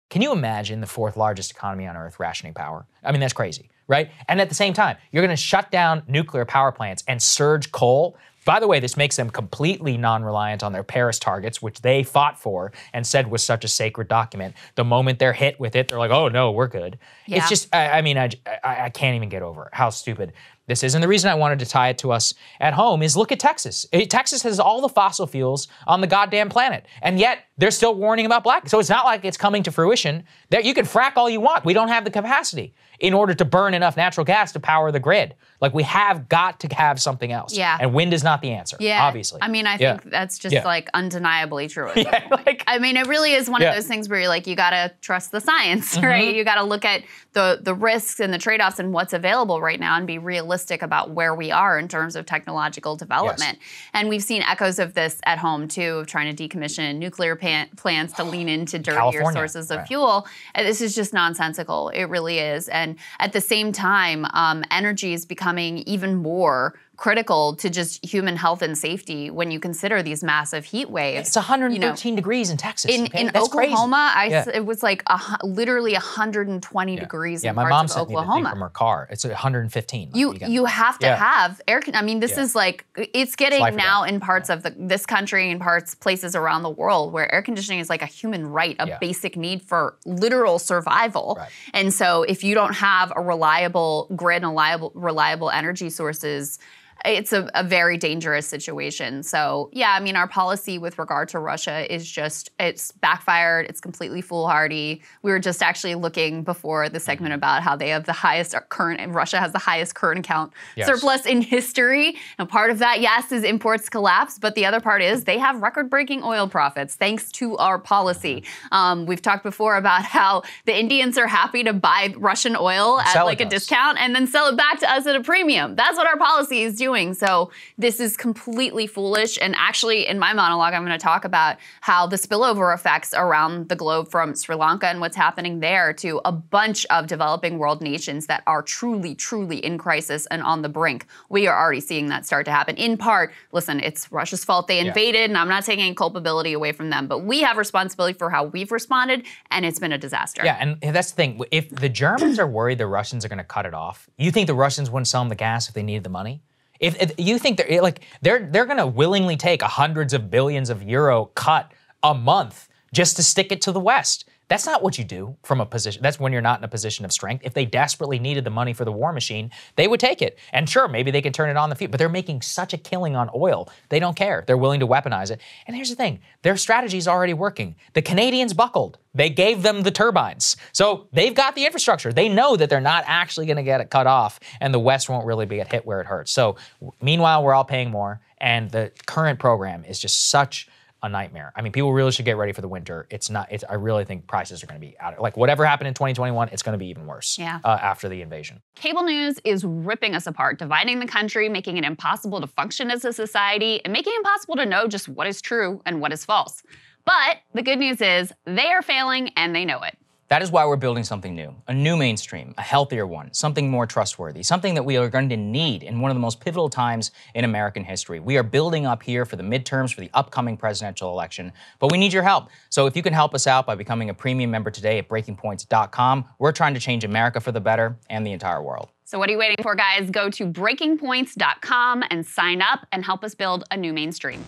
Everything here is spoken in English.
Can you imagine the fourth largest economy on Earth rationing power? I mean, that's crazy, right? And at the same time, you're going to shut down nuclear power plants and surge coal. By the way, this makes them completely non-reliant on their Paris targets, which they fought for and said was such a sacred document. The moment they're hit with it, they're like, oh, no, we're good. Yeah. It's just, I mean, I can't even get over how stupid this is. And the reason I wanted to tie it to us at home is look at Texas. Texas has all the fossil fuels on the goddamn planet, and yet they're still warning about black. So it's not like it's coming to fruition. That you can frack all you want. We don't have the capacity in order to burn enough natural gas to power the grid. Like, we have got to have something else. Yeah. And wind is not the answer, obviously. I mean, I think that's just like undeniably true. Like, I mean, it really is one of those things where you're like, you gotta trust the science, right? You gotta look at the risks and the trade-offs and what's available right now and be realistic about where we are in terms of technological development. And we've seen echoes of this at home too, of trying to decommission nuclear plants to lean into dirtier sources of fuel. And this is just nonsensical. It really is. And at the same time, energy is becoming even more critical to just human health and safety when you consider these massive heat waves. It's 113 degrees in Texas. In Oklahoma, it was like literally 120 degrees in parts of Oklahoma. My mom sent me the thing from her car. It's 115. You have to have air. I mean, this is like, it's getting now in parts of this country and places around the world where air conditioning is like a human right, a basic need for literal survival. Right. And so if you don't have a reliable grid and reliable energy sources, it's a very dangerous situation. So, yeah, I mean, our policy with regard to Russia is just, it's backfired. It's completely foolhardy. We were just actually looking before the segment about how they have the highest Russia has the highest current account surplus in history. And part of that, yes, is imports collapse. But the other part is they have record-breaking oil profits thanks to our policy. We've talked before about how the Indians are happy to buy Russian oil at like a discount and then sell it back to us at a premium. That's what our policy is doing. So this is completely foolish. And actually, in my monologue, I'm going to talk about how the spillover effects around the globe from Sri Lanka and what's happening there to a bunch of developing world nations that are truly, truly in crisis and on the brink. We are already seeing that start to happen. In part, listen, it's Russia's fault they invaded, and I'm not taking culpability away from them, but we have responsibility for how we've responded, and it's been a disaster. Yeah, and that's the thing. If the Germans are worried the Russians are going to cut it off, you think the Russians wouldn't sell them the gas if they needed the money? If you think they're going to willingly take hundreds of billions of euro cut a month just to stick it to the West. That's not what you do from a position. That's when you're not in a position of strength. If they desperately needed the money for the war machine, they would take it. And sure, maybe they can turn it on the field, but they're making such a killing on oil. They don't care. They're willing to weaponize it. And here's the thing. Their strategy is already working. The Canadians buckled. They gave them the turbines. So they've got the infrastructure. They know that they're not actually going to get it cut off, and the West won't really get hit where it hurts. So meanwhile, we're all paying more, and the current program is just such a nightmare. I mean, people really should get ready for the winter. I really think prices are going to be out. Like, whatever happened in 2021, it's going to be even worse after the invasion. Cable news is ripping us apart, dividing the country, making it impossible to function as a society, and making it impossible to know just what is true and what is false. But the good news is they are failing and they know it. That is why we're building something new, a new mainstream, a healthier one, something more trustworthy, something that we are going to need in one of the most pivotal times in American history. We are building up here for the midterms, for the upcoming presidential election, but we need your help. So if you can help us out by becoming a premium member today at breakingpoints.com, we're trying to change America for the better and the entire world. So what are you waiting for, guys? Go to breakingpoints.com and sign up and help us build a new mainstream.